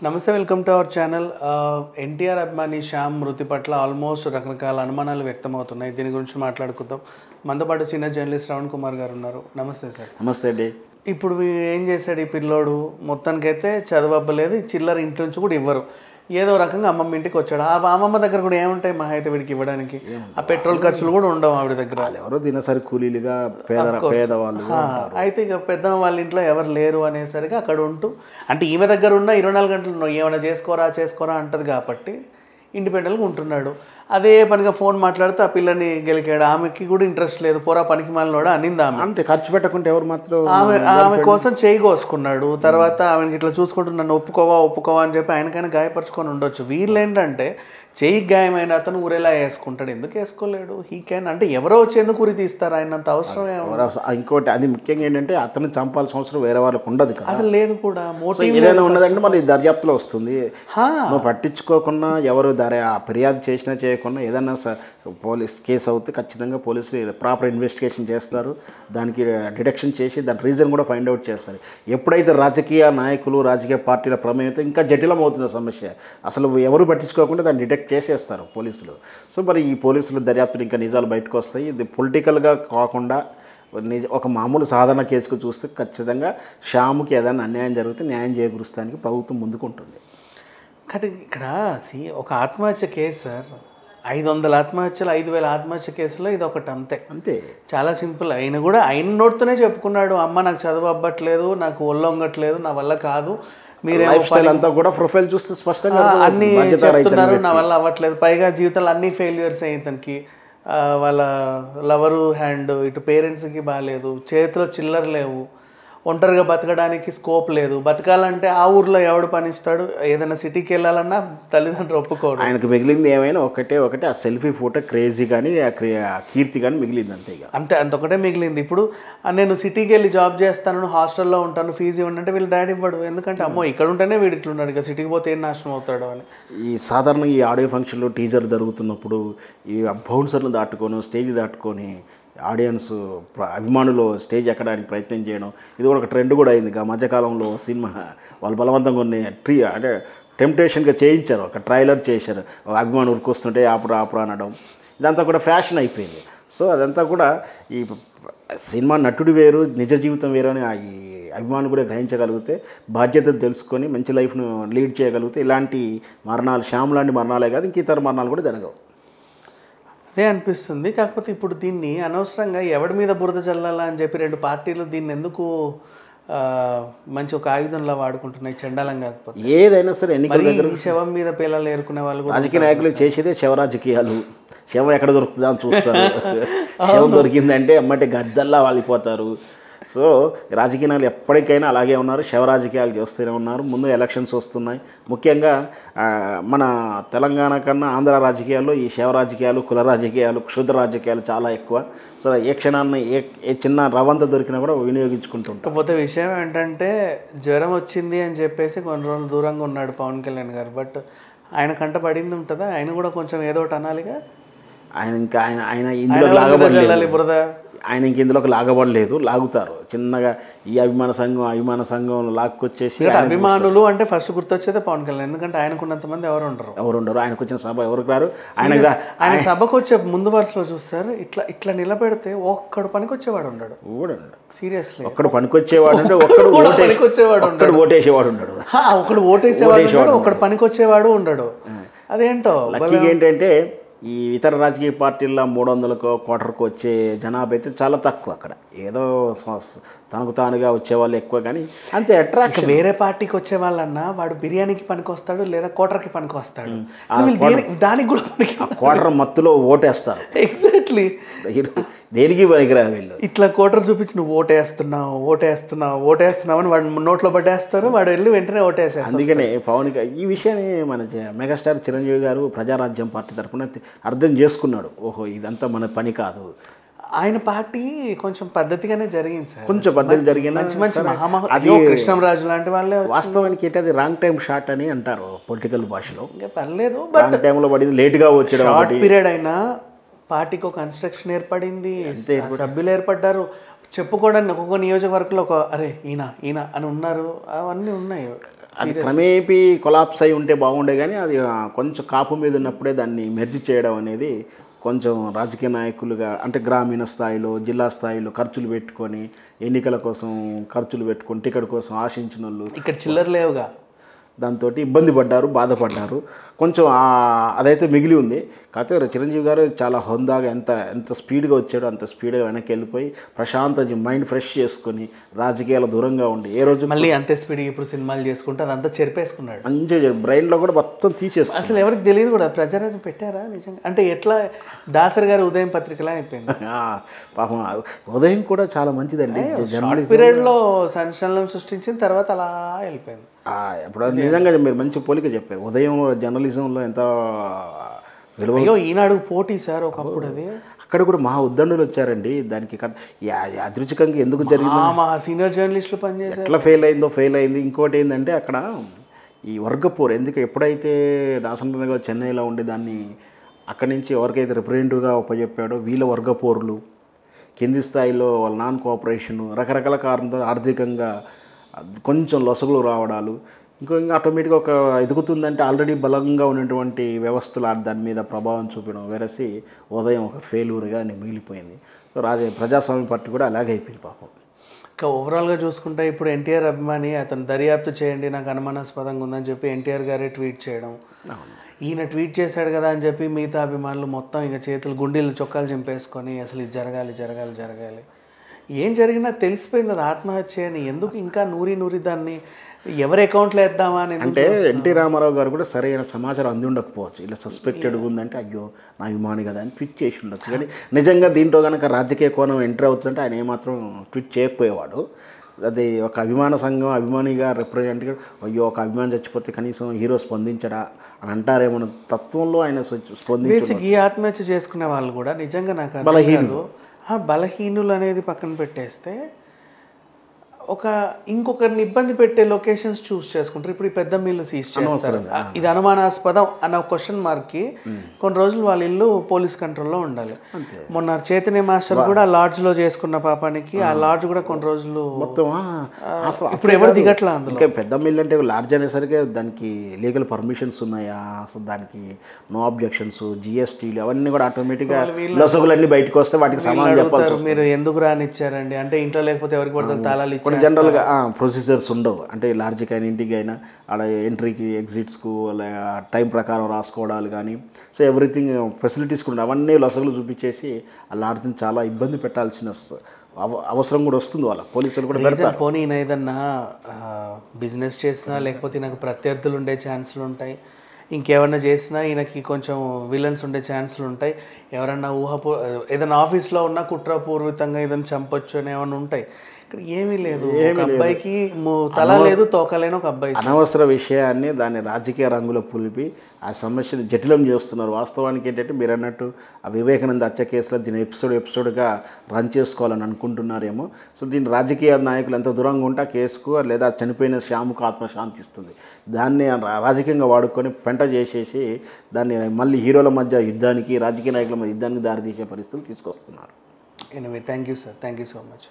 నమస్తే, welcome to our channel. NTR అభిమాని శ్యామ్ మృతి పట్ల ఆల్మోస్ట్ రకరకాల అనుమానాలు వ్యక్తమవుతున్నాయి. దీని గురించి మాట్లాడుకుందాం. మనతో పాటు సీనియర్ జర్నలిస్ట్ శ్రవణ్ కుమార్ గారు ఉన్నారు. నమస్తే సార్. నమస్తే అండి. ఇప్పుడు ఏం చేశాడు ఈ పిల్లోడు? మొత్తానికైతే చదువు అవ్వలేదు, చిల్లర ఇంటి నుంచి కూడా ఇవ్వరు. ఏదో రకంగా అమ్మమ్మ ఇంటికి వచ్చాడు. ఆ అమ్మమ్మ దగ్గర కూడా ఏముంటాయి మహా అయితే వీడికి ఇవ్వడానికి? ఆ పెట్రోల్ ఖర్చులు కూడా ఉండవు ఆవిడ దగ్గర. ఎవరో దినసరి కూలీలుగా పేదవాళ్ళు. అయితే ఇక పెద్ద వాళ్ళ ఇంట్లో ఎవరు లేరు అనేసరికి అక్కడ ఉంటూ, అంటే ఈమె దగ్గర ఉన్న 24 గంటలు ఏమైనా చేసుకోరా అంటది కాబట్టి ఇండిపెండెంట్గా ఉంటున్నాడు. అదే పనిగా ఫోన్ మాట్లాడితే ఆ పిల్లని గెలికాడు. ఆమెకి కూడా ఇంట్రెస్ట్ లేదు, పోరా పనికి మాలినోడా అనింది ఆమె. అంటే ఖర్చు పెట్టకుంటే ఎవరు మాత్రం ఆమె కోసం చేయి కోసుకున్నాడు. తర్వాత ఆమెకి ఇట్లా చూసుకుంటూ నన్ను ఒప్పుకోవా అని చెప్పి ఆయనకైనా గాయపరుచుకొని ఉండొచ్చు. వీళ్ళు ఏంటంటే చేయి గాయమైన అతను ఊరేలా వేసుకుంటాడు. ఎందుకు వేసుకోలేడు? He can. అంటే ఎవరో వచ్చేందుకు ఉరి తీస్తారు? ఆయనంత అవసరం. ఇంకోటి అది ముఖ్యంగా ఏంటంటే అతను చంపాల్సిన అవసరం వేరే వాళ్ళకి ఉండదు కదా, అసలు లేదు కూడా. మోటివ్ ఏదైనా ఉన్నదంటే మరి దర్యాప్తులో వస్తుంది. నువ్వు పట్టించుకోకుండా ఎవరు ఫిర్యాదు చేసినా చేయకుండా ఏదైనా పోలీస్ కేసు అవుతే ఖచ్చితంగా పోలీసులు ప్రాపర్ ఇన్వెస్టిగేషన్ చేస్తారు. దానికి డిటెక్షన్ చేసి దాని రీజన్ కూడా ఫైండ్ అవుట్ చేస్తారు. ఎప్పుడైతే రాజకీయ నాయకులు రాజకీయ పార్టీల ప్రమేయంతో ఇంకా జటిలం అవుతుంది సమస్య. అసలు ఎవరు పట్టించుకోకుండా దాన్ని డిటెక్ట్ చేసేస్తారు పోలీసులు. సో మరి ఈ పోలీసులు దర్యాప్తులు ఇంకా నిజాలు బయటకు వస్తాయి. ఇది పొలిటికల్గా కాకుండా ఒక మామూలు సాధారణ కేసుకు చూస్తే ఖచ్చితంగా శ్యామ్కి ఏదైనా అన్యాయం జరిగితే న్యాయం చేకూరుస్తానికి ప్రభుత్వం ముందుకుంటుంది. కానీ ఇక్కడ ఒక ఆత్మహత్య కేసు సార్, 500 ఆత్మహత్యలు, 5000 ఆత్మహత్య కేసులో ఇది ఒకటి. అంతే. చాలా సింపుల్. ఆయన కూడా ఆయన నోటితోనే చెప్పుకున్నాడు, అమ్మ నాకు చదువు అవ్వట్లేదు, నాకు ఒళ్ళొంగట్లేదు, నా వల్ల కాదు, అంతా కూడా ప్రొఫైల్ చూస్తే స్పష్టంగా అన్ని చెప్తున్నారు, నా వల్ల అవ్వట్లేదు. పైగా జీవితంలో అన్ని ఫెయిల్యూర్స్ అయ్యి తనకి. వాళ్ళ లవరు హ్యాండ్, ఇటు పేరెంట్స్కి బాగాలేదు, చేతిలో చిల్లర లేవు, ఒంటరిగా బతకడానికి స్కోప్ లేదు. బతకాలంటే ఆ ఊర్లో ఎవడు పనిస్తాడు? ఏదైనా సిటీకి వెళ్ళాలన్నా తల్లిదండ్రులు ఒప్పుకోడు. ఆయనకు మిగిలింది ఏమైనా ఒకటే ఆ సెల్ఫీ ఫోటో క్రేజీ కానీ ఆ కీర్తి కానీ మిగిలింది. అంతొకటే మిగిలింది. ఇప్పుడు నేను సిటీకి వెళ్ళి జాబ్ చేస్తాను, హాస్టల్లో ఉంటాను, ఫీజు ఇవ్వండి అంటే వీళ్ళు డాడీ ఇవ్వడు. ఎందుకంటే అమ్మో ఇక్కడ ఉంటేనే వీడు ఇట్లున్నాడు, ఇక సిటీకి పోతే ఏం నాశనం అవుతాడు అని. ఈ సాధారణంగా ఈ ఆడియో ఫంక్షన్లో టీజర్ జరుగుతున్నప్పుడు ఈ బౌన్సర్లు దాటుకొని స్టేజ్ దాటుకొని ఆడియన్స్ అభిమానులు స్టేజ్ ఎక్కడానికి ప్రయత్నం చేయడం, ఇది కూడా ఒక ట్రెండ్ కూడా అయింది. ఆ మధ్యకాలంలో సినిమా వాళ్ళు బలవంతంగా కొన్ని అంటే టెంప్టేషన్గా చేయించారు, ఒక ట్రైలర్ చేశారు, అభిమానులు ఉరికొస్తుంటే ఆపురా అనడం, ఇదంతా కూడా ఫ్యాషన్ అయిపోయింది. సో అదంతా కూడా ఈ సినిమా నటుడు వేరు, నిజ జీవితం వేరు అని ఈ అభిమానులు కూడా గ్రహించగలిగితే, బాధ్యతను తెలుసుకొని మంచి లైఫ్ను లీడ్ చేయగలిగితే ఇలాంటి మరణాలు, శ్యామ్ లాంటి మరణాలే కాదు ఇంక ఇతర మరణాలు కూడా జరగవు. అదే అనిపిస్తుంది. కాకపోతే ఇప్పుడు దీన్ని అనవసరంగా ఎవడి మీద బురద చల్లాలా అని చెప్పి 2 పార్టీలు దీన్ని ఎందుకు మంచి ఒక ఆయుధంలా వాడుకుంటున్నాయి? చండాలం కాకపోతే ఏదైనా సరే ఎన్నికల దగ్గర శవం మీద పిల్లలు ఏరుకునే వాళ్ళు కూడా రాజకీయ నాయకులు చేసేదే శవ రాజకీయాలు. శవం ఎక్కడ దొరుకుతుందా అని చూస్తారు. శవం దొరికిందంటే అమ్మటే గద్దల్లా వాలిపోతారు. సో రాజకీయ నాయకులు ఎప్పటికైనా అలాగే ఉన్నారు, శవ రాజకీయాలు చేస్తూనే ఉన్నారు. ముందు ఎలక్షన్స్ వస్తున్నాయి. ముఖ్యంగా మన తెలంగాణ కన్నా ఆంధ్ర రాజకీయాల్లో ఈ శవ రాజకీయాలు, కుల రాజకీయాలు, క్షుద్ర రాజకీయాలు చాలా ఎక్కువ. సో ఏ క్షణాన్ని ఏ చిన్న రవంత దొరికినా కూడా వినియోగించుకుంటుంటాం. కాకపోతే విషయం ఏంటంటే జ్వరం వచ్చింది అని చెప్పేసి కొన్ని రోజులు దూరంగా ఉన్నాడు పవన్ కళ్యాణ్ గారు. బట్ ఆయన కంట పడింది ఉంటుందా? ఆయన కూడా కొంచెం ఏదో ఒకటి అనాలిగా. ఆయన ఇందులో ఆయన ఇంక ఇందులోకి లాగబడలేదు, లాగుతారు చిన్నగా. ఈ అభిమాన సంఘంలో లాక్కొచ్చేసి అభిమానులు అంటే ఫస్ట్ గుర్తొచ్చేదే పవన్ కళ్యాణ్. ఎందుకంటే ఆయనకున్నంత మంది ఎవరు ఉండరు. ఆయనకు వచ్చిన సభ ఎవరికి రారు. ఆయన సభకు వచ్చే ముందు వరుసలో చూస్తారు, ఇట్లా నిలబెడితే ఒక్కడు పనికొచ్చేవాడు ఉండడు. సీరియస్లీ ఒక్కడు పనికొచ్చేవాడు అంటే ఒక్కడు ఓటేసేవాడు ఉండడు. ఒకడు ఓటేసేవాడు, ఒకడు పనికొచ్చేవాడు ఉండడు. అదేంటో ఏంటంటే ఈ ఇతర రాజకీయ పార్టీల్లో 300కో కోటర్కో వచ్చే జనాభా అయితే చాలా తక్కువ. అక్కడ ఏదో తనకు తానుగా వచ్చేవాళ్ళు ఎక్కువ, కానీ అంతే అట్రాక్షన్. వేరే పార్టీకి వచ్చే వాళ్ళన్నా వాడు బిర్యానీకి పనికొస్తాడు లేదా కోటర్కి పనికొస్తాడు. దానికి కూడా కోటర్ మత్తులో ఓటేస్తారు. ఎగ్జాక్ట్లీ. దేనికి పనికిరాదు వీళ్ళు. ఇట్లా కోటర్ చూపించి నువ్వు ఓటేస్తున్నావు అని వాడు నోట్లో పట్టేస్తారు, వాడు వెళ్ళి వెంటనే ఓటేస్తారు. అందుకనే పవన్ ఈ విషయాన్ని మన మెగాస్టార్ చిరంజీవి గారు ప్రజారాజ్యం పార్టీ తరఫున అర్థం చేసుకున్నాడు. ఓహో ఇదంతా మన పని కాదు. ఆయన పార్టీ కొంచెం పద్ధతిగానే జరిగింది సార్, కొంచెం పద్ధతి జరిగింది. అది కృష్ణంరాజు లాంటి వాళ్ళే. వాస్తవానికి ఏంటి అది రాంగ్ టైం షాట్ అని అంటారు పొలిటికల్ భాషలో. పర్లేదు, రాంగ్ టైంలో పడింది, లేట్గా వచ్చాడు. షార్ట్ పీరియడ్ అయినా పార్టీకి ఒక కన్స్ట్రక్షన్ ఏర్పడింది, సభ్యులు ఏర్పడ్డారు, చెప్పుకోవడానికి ఒక్కొక్క నియోజకవర్గంలో ఒక అరే ఈయన అని ఉన్నారు, అవన్నీ ఉన్నాయి. అది క్రమేపీ కొలాప్స్ అయి ఉంటే బాగుండే, కానీ అది కొంచెం కాపు మీద ఉన్నప్పుడే దాన్ని మెర్జి చేయడం అనేది కొంచెం రాజకీయ నాయకులుగా అంటే గ్రామీణ స్థాయిలో జిల్లా స్థాయిలో ఖర్చులు పెట్టుకొని ఎన్నికల కోసం ఖర్చులు పెట్టుకొని టికెట్ కోసం ఆశించిన వాళ్ళు ఇక్కడ చిల్లర లేవుగా, దాంతో ఇబ్బంది పడ్డారు, బాధపడ్డారు. కొంచెం అదైతే మిగిలి ఉంది. కాకపోతే చిరంజీవి గారు చాలా హుందాగా ఎంత స్పీడ్గా వచ్చాడో అంత స్పీడ్గా వెనక్కి వెళ్ళిపోయి ప్రశాంత మైండ్ ఫ్రెష్ చేసుకొని రాజకీయాల దూరంగా ఉండి ఏ రోజు మళ్ళీ అంతే స్పీడ్గా ఇప్పుడు సినిమాలు చేసుకుంటే అదంతా చెరిపేసుకున్నాడు. మంచిగా బ్రెయిన్లో కూడా మొత్తం తీసేసుకున్నాడు. అసలు ఎవరికి తెలియదు కూడా, ప్రజారాజ్యం పెట్టారా నిజంగా అంటే ఎట్లా దాసరి గారు ఉదయం పత్రికలా అయిపోయింది. పాపం ఉదయం కూడా చాలా మంచిదండి. పీరియడ్లో సంచలనం సృష్టించిన తర్వాత అలా వెళ్ళిపోయింది. ఇప్పుడు నిజంగా మీరు మంచి పోలిక చెప్పారు. ఉదయం జర్నలిజంలో ఎంత విలువ. ఈనాడు పోటీ సార్ ఒకప్పుడు, అది అక్కడ కూడా మా ఉద్దండులు వచ్చారండి. దానికి అదృచికంగా ఎందుకు జరిగింది, మా సీనియర్ జర్నలిస్టులు పనిచేశారు, ఎట్లా ఫెయిల్ అయింది. ఇంకోటి ఏంటంటే అక్కడ ఈ వర్గపోరు ఎప్పుడైతే దాసరి గారు చెన్నైలో ఉండి దాన్ని అక్కడి నుంచి ఎవరికైతే రిప్రజెంటివ్గా ఉపజెప్పాడో వీళ్ళ వర్గపోరులు, కింది స్థాయిలో వాళ్ళ నాన్ కోఆపరేషను, రకరకాల కారణంతో ఆర్థికంగా కొంచెం లొసగులు రావడాలు, ఇంకా ఆటోమేటిక్గా ఒక ఎదుగుతుందంటే ఆల్రెడీ బలంగా ఉన్నటువంటి వ్యవస్థలు దాని మీద ప్రభావం చూపడం, వెరసి ఉదయం ఒక ఫెయిల్యూర్గా మిగిలిపోయింది. సో ప్రజాస్వామ్య పార్టీ కూడా అలాగే అయిపోయింది పాపం. ఇంకా ఓవరాల్గా చూసుకుంటే ఇప్పుడు ఎన్టీఆర్ అభిమాని అతను దర్యాప్తు చేయండి నాకు అనుమానాస్పదంగా ఉందని చెప్పి ఎన్టీఆర్ గారే ట్వీట్ చేయడం, ఈయన ట్వీట్ చేశాడు కదా అని చెప్పి మిగతా అభిమానులు మొత్తం ఇంకా చేతులు గుండీలు చొక్కాలు చింపేసుకొని అసలు ఇది జరగాలి ఏం జరిగినా తెలిసిపోయింది అది ఆత్మహత్య అని. ఎందుకు ఇంకా నూరి దాన్ని ఎవరి అకౌంట్లో వేద్దామా అని. అంటే ఎన్టీ రామారావు గారు కూడా సరైన సమాచారం అంది ఉండకపోవచ్చు. ఇలా సస్పెక్టెడ్గా ఉందంటే అయ్యో నా అభిమాని కదా అని ట్వీట్ చేసి ఉండొచ్చు. కానీ నిజంగా దీంట్లో కనుక రాజకీయ కోణం ఎంటర్ అవుతుందంటే ఆయన ఏమాత్రం ట్వీట్ చేయకపోయేవాడు. అది ఒక అభిమాన సంఘం అభిమానిగా రిప్రజెంట్గా అయ్యో ఒక అభిమాని చచ్చిపోతే కనీసం హీరో స్పందించడా అని అంటారేమో తత్వంలో ఆయన స్పందించి. ఈ ఆత్మహత్య చేసుకునే వాళ్ళు కూడా నిజంగా నాకు బలహీనులు అనేది పక్కన పెట్టేస్తే ఇంకొకరిని ఇబ్బంది పెట్టే లొకేషన్స్ చూస్ చేసుకుంటారు. ఇప్పుడు ఈ పెద్ద మిల్లు సీజ్ చేస్తారు, ఇది అనుమానాస్పదం అన్న క్వశ్చన్ మార్క్కి కొన్ని రోజులు వాళ్ళ ఇల్లు పోలీస్ కంట్రోల్లో ఉండాలి. మొన్న చైతన్య మాస్టర్ కూడా లాడ్జ్ లో చేసుకున్న పాపానికి ఆ లాడ్జ్ కూడా కొన్ని రోజులు మొత్తం ఇప్పుడు ఎవరు దిగట్లా. అందులో పెద్ద మిల్లు అంటే లాడ్జ్ అనేసరికి దానికి లీగల్ పర్మిషన్స్ ఉన్నాయా, అసలు దానికి నో అబ్జెక్షన్స్, జిఎస్టీలు అవన్నీ కూడా ఆటోమేటిక్గా లొసగులన్నీ బయటకు వస్తే వాటికి సమాధానం చెప్పాలి. మీరు ఎందుకు రానిచ్చారండి అంటే ఇంట్లో లేకపోతే ఎవరికి పడితే తాళాలు ఇచ్చారు. జనరల్గా ప్రొసీజర్స్ ఉండవు. అంటే లాడ్జ్కి అయినా ఇంటికి అయినా ఆడ ఎంట్రీకి ఎగ్జిట్స్కు టైం ప్రకారం రాసుకోవడాలు కానీ సో ఎవ్రీథింగ్ ఫెసిలిటీస్ కూడా అవన్నీ లొసగులు చూపించేసి ఆ లాడ్జ్ని చాలా ఇబ్బంది పెట్టాల్సిన అవసరం కూడా వస్తుంది. వాళ్ళ పోలీసులు కూడా పెడతారు. పోనీ ఏదన్నా బిజినెస్ చేసినా లేకపోతే నాకు ప్రత్యర్థులు ఉండే ఛాన్సులు ఉంటాయి, ఇంకేమన్నా చేసినా ఈయనకి కొంచెం విలన్స్ ఉండే ఛాన్సులు ఉంటాయి, ఎవరన్నా ఏదైనా ఆఫీస్లో ఉన్న కుట్రపూర్వితంగా ఏదైనా చంపొచ్చు అని ఏమన్నా ఉంటాయి. ఇక్కడ ఏమీ లేదు. ఒక అబ్బాయికి తల లేదు తోకలేని ఒక అబ్బాయి అనవసర విషయాన్ని దాన్ని రాజకీయ రంగులో పులిపి ఆ సమస్యను జటిలం చేస్తున్నారు. వాస్తవానికి ఏంటంటే మీరు అన్నట్టు ఆ వివేకానంద హత్య కేసులో దీన్ని ఎపిసోడ్గా రన్ చేసుకోవాలని అనుకుంటున్నారేమో. సో దీన్ని రాజకీయ నాయకులు ఎంత దూరంగా ఉంటే ఆ కేసుకు లేదా చనిపోయిన శ్యాముకు ఆత్మశాంతి ఇస్తుంది. దాన్ని రాజకీయంగా వాడుకొని పెంట చేసేసి దాన్ని మళ్ళీ హీరోల మధ్య యుద్ధానికి రాజకీయ నాయకుల మధ్య యుద్ధానికి దారితీసే పరిస్థితులు తీసుకొస్తున్నారు. Anyway thank you sir, thank you so much.